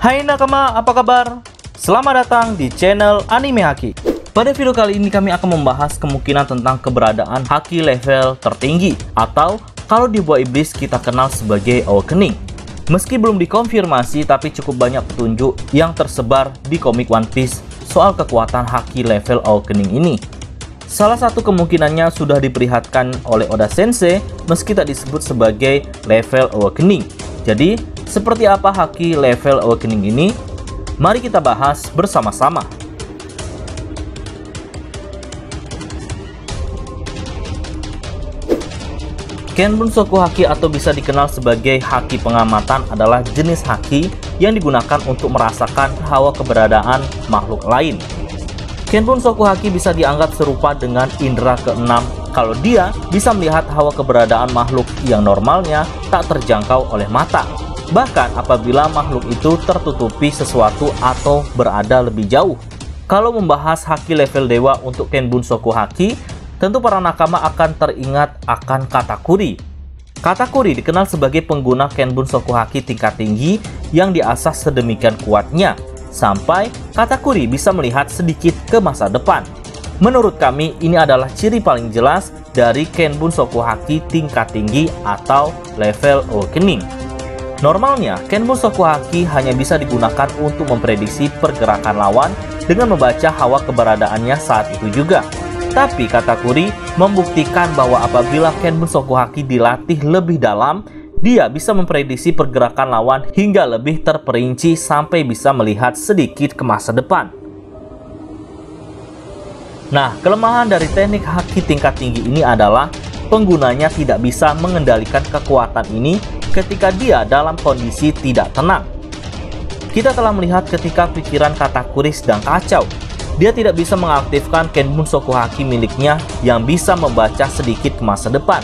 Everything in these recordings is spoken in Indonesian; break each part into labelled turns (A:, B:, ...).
A: Hai nakama, apa kabar? Selamat datang di channel Anime Haki. Pada video kali ini kami akan membahas kemungkinan tentang keberadaan haki level tertinggi, atau kalau di buah iblis kita kenal sebagai Awakening. Meski belum dikonfirmasi, tapi cukup banyak petunjuk yang tersebar di komik One Piece soal kekuatan haki level Awakening ini. Salah satu kemungkinannya sudah diperlihatkan oleh Oda Sensei meski tak disebut sebagai level Awakening. Jadi, seperti apa haki level Awakening ini? Mari kita bahas bersama-sama. Ken Bunsoku Haki atau bisa dikenal sebagai haki pengamatan adalah jenis haki yang digunakan untuk merasakan hawa keberadaan makhluk lain. Ken Bunsoku Haki bisa dianggap serupa dengan indera keenam kalau dia bisa melihat hawa keberadaan makhluk yang normalnya tak terjangkau oleh mata. Bahkan apabila makhluk itu tertutupi sesuatu atau berada lebih jauh. Kalau membahas haki level dewa untuk Ken Bunsoku Haki, tentu para nakama akan teringat akan Katakuri. Katakuri dikenal sebagai pengguna Ken Bunsoku Haki tingkat tinggi yang diasah sedemikian kuatnya, sampai Katakuri bisa melihat sedikit ke masa depan. Menurut kami, ini adalah ciri paling jelas dari Ken Bunsoku Haki tingkat tinggi atau level Awakening. Normalnya, Ken Bunsoku Haki hanya bisa digunakan untuk memprediksi pergerakan lawan dengan membaca hawa keberadaannya saat itu juga. Tapi Katakuri membuktikan bahwa apabila Ken Bunsoku Haki dilatih lebih dalam, dia bisa memprediksi pergerakan lawan hingga lebih terperinci sampai bisa melihat sedikit ke masa depan. Nah, kelemahan dari teknik haki tingkat tinggi ini adalah penggunanya tidak bisa mengendalikan kekuatan ini ketika dia dalam kondisi tidak tenang. Kita telah melihat ketika pikiran Katakuri sedang kacau. Dia tidak bisa mengaktifkan Ken Bunsoku Haki miliknya yang bisa membaca sedikit ke masa depan.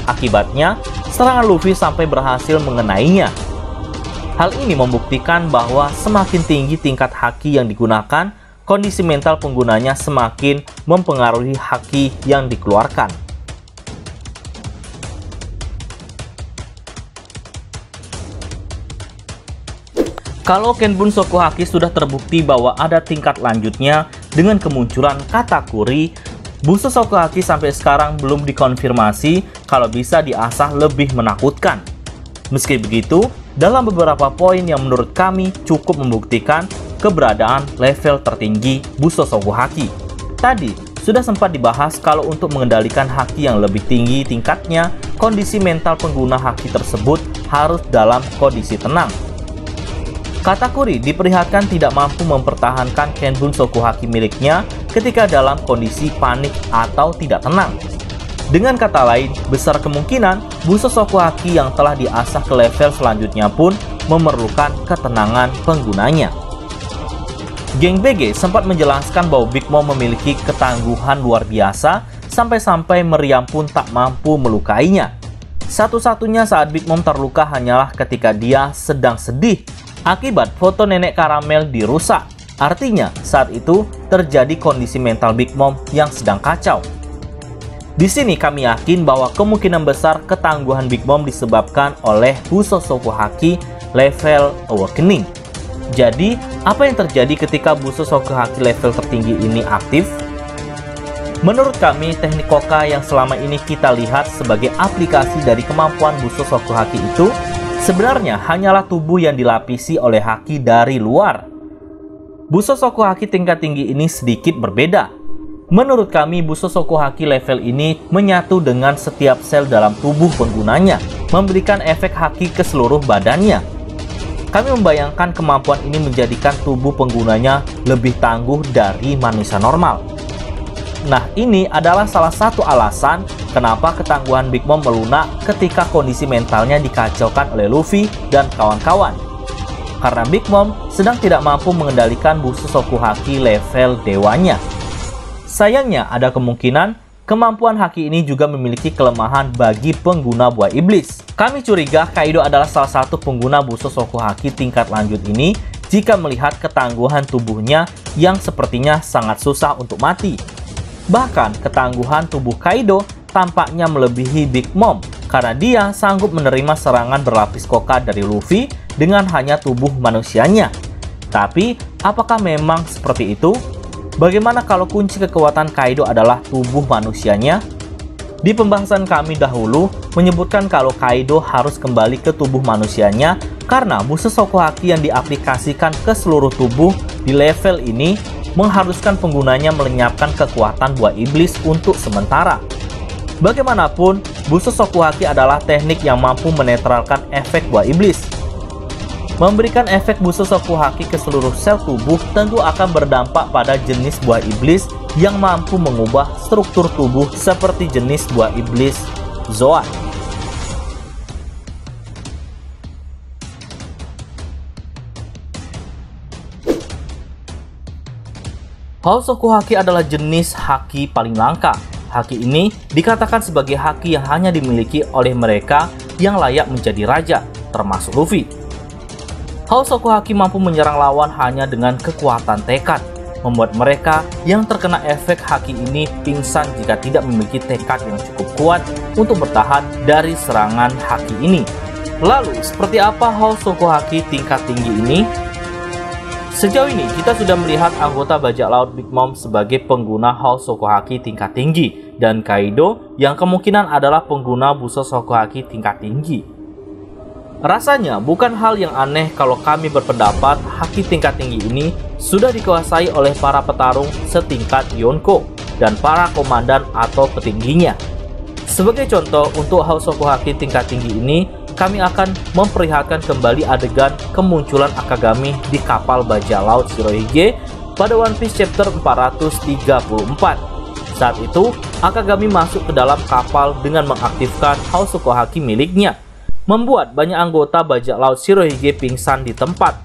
A: Akibatnya, serangan Luffy sampai berhasil mengenainya. Hal ini membuktikan bahwa semakin tinggi tingkat haki yang digunakan, kondisi mental penggunanya semakin mempengaruhi haki yang dikeluarkan. Kalau Ken Bunsoku Haki sudah terbukti bahwa ada tingkat lanjutnya dengan kemunculan Katakuri, Bunsoku Haki sampai sekarang belum dikonfirmasi kalau bisa diasah lebih menakutkan. Meski begitu, dalam beberapa poin yang menurut kami cukup membuktikan keberadaan level tertinggi Bunsoku Haki. Tadi sudah sempat dibahas kalau untuk mengendalikan haki yang lebih tinggi tingkatnya, kondisi mental pengguna haki tersebut harus dalam kondisi tenang. Katakuri diperlihatkan tidak mampu mempertahankan Ken Bunsoku Haki miliknya ketika dalam kondisi panik atau tidak tenang. Dengan kata lain, besar kemungkinan Bunsoku Haki yang telah diasah ke level selanjutnya pun memerlukan ketenangan penggunanya. Geng BG sempat menjelaskan bahwa Big Mom memiliki ketangguhan luar biasa sampai-sampai meriam pun tak mampu melukainya. Satu-satunya saat Big Mom terluka hanyalah ketika dia sedang sedih akibat foto nenek karamel dirusak. Artinya, saat itu terjadi kondisi mental Big Mom yang sedang kacau. Di sini kami yakin bahwa kemungkinan besar ketangguhan Big Mom disebabkan oleh Bunsoku Haki level Awakening. Jadi, apa yang terjadi ketika Bunsoku Haki level tertinggi ini aktif? Menurut kami, teknik Koka yang selama ini kita lihat sebagai aplikasi dari kemampuan Bunsoku Haki itu sebenarnya hanyalah tubuh yang dilapisi oleh haki dari luar. Bunsoku Haki tingkat tinggi ini sedikit berbeda. Menurut kami, Bunsoku Haki level ini menyatu dengan setiap sel dalam tubuh penggunanya, memberikan efek haki ke seluruh badannya. Kami membayangkan kemampuan ini menjadikan tubuh penggunanya lebih tangguh dari manusia normal. Nah, ini adalah salah satu alasan kenapa ketangguhan Big Mom melunak ketika kondisi mentalnya dikacaukan oleh Luffy dan kawan-kawan. Karena Big Mom sedang tidak mampu mengendalikan Bunsoku Haki level dewanya. Sayangnya, ada kemungkinan kemampuan haki ini juga memiliki kelemahan bagi pengguna buah iblis. Kami curiga Kaido adalah salah satu pengguna Bunsoku Haki tingkat lanjut ini jika melihat ketangguhan tubuhnya yang sepertinya sangat susah untuk mati. Bahkan ketangguhan tubuh Kaido tampaknya melebihi Big Mom karena dia sanggup menerima serangan berlapis Koka dari Luffy dengan hanya tubuh manusianya. Tapi, apakah memang seperti itu? Bagaimana kalau kunci kekuatan Kaido adalah tubuh manusianya? Di pembahasan kami dahulu, menyebutkan kalau Kaido harus kembali ke tubuh manusianya karena Busa Soku Haki yang diaplikasikan ke seluruh tubuh di level ini mengharuskan penggunanya melenyapkan kekuatan buah iblis untuk sementara. Bagaimanapun, Busa Soku Haki adalah teknik yang mampu menetralkan efek buah iblis. Memberikan efek Busa Soku Haki ke seluruh sel tubuh tentu akan berdampak pada jenis buah iblis yang mampu mengubah struktur tubuh seperti jenis buah iblis Zoan. Hausoku Haki adalah jenis haki paling langka. Haki ini dikatakan sebagai haki yang hanya dimiliki oleh mereka yang layak menjadi raja, termasuk Luffy. Hausoku Haki mampu menyerang lawan hanya dengan kekuatan tekad, membuat mereka yang terkena efek haki ini pingsan jika tidak memiliki tekad yang cukup kuat untuk bertahan dari serangan haki ini. Lalu, seperti apa Hausoku Haki tingkat tinggi ini? Sejauh ini, kita sudah melihat anggota bajak laut Big Mom sebagai pengguna Hausoku Haki tingkat tinggi, dan Kaido yang kemungkinan adalah pengguna Busa Soku Haki tingkat tinggi. Rasanya bukan hal yang aneh kalau kami berpendapat haki tingkat tinggi ini sudah dikuasai oleh para petarung setingkat Yonko dan para komandan atau petingginya. Sebagai contoh, untuk Hausoku Haki tingkat tinggi ini, kami akan memperlihatkan kembali adegan kemunculan Akagami di kapal bajak laut Shirohige pada One Piece chapter 434. Saat itu, Akagami masuk ke dalam kapal dengan mengaktifkan Hausoku Haki miliknya, membuat banyak anggota bajak laut Shirohige pingsan di tempat.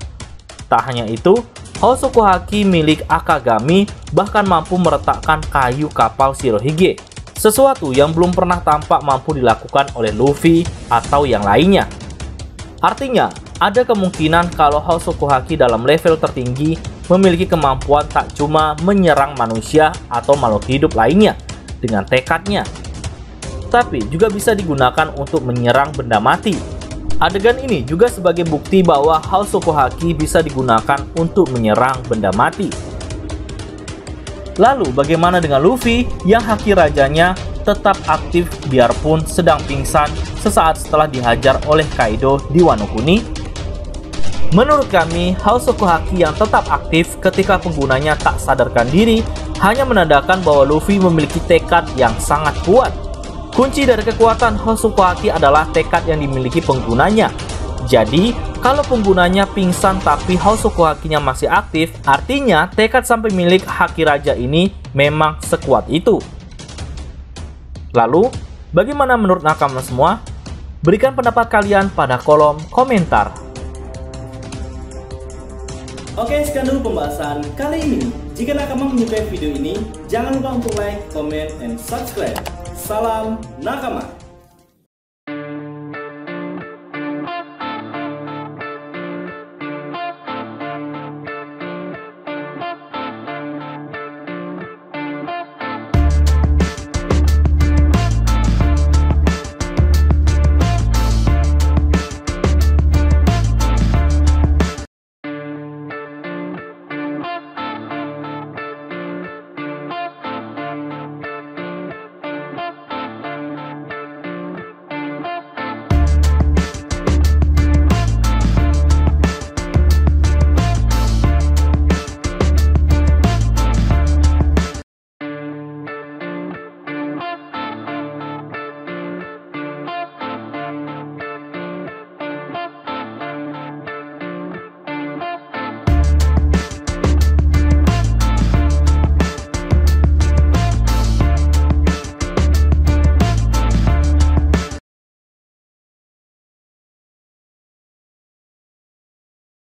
A: Tak hanya itu, Hausoku Haki milik Akagami bahkan mampu meretakkan kayu kapal Shirohige, sesuatu yang belum pernah tampak mampu dilakukan oleh Luffy atau yang lainnya. Artinya, ada kemungkinan kalau Hausoku Haki dalam level tertinggi memiliki kemampuan tak cuma menyerang manusia atau makhluk hidup lainnya dengan tekadnya, tapi juga bisa digunakan untuk menyerang benda mati. Adegan ini juga sebagai bukti bahwa Hausoku Haki bisa digunakan untuk menyerang benda mati. Lalu bagaimana dengan Luffy yang haki rajanya tetap aktif biarpun sedang pingsan sesaat setelah dihajar oleh Kaido di Wano Kuni? Menurut kami, Hausoku Haki yang tetap aktif ketika penggunanya tak sadarkan diri hanya menandakan bahwa Luffy memiliki tekad yang sangat kuat. Kunci dari kekuatan Hausoku Haki adalah tekad yang dimiliki penggunanya. Jadi, kalau penggunanya pingsan tapi Hausoku Hakinya masih aktif, artinya tekad sampai milik haki raja ini memang sekuat itu. Lalu, bagaimana menurut nakama semua? Berikan pendapat kalian pada kolom komentar.
B: Oke, sekian dulu pembahasan kali ini. Jika nakama menyukai video ini, jangan lupa untuk like, comment, and subscribe. Salam nakama.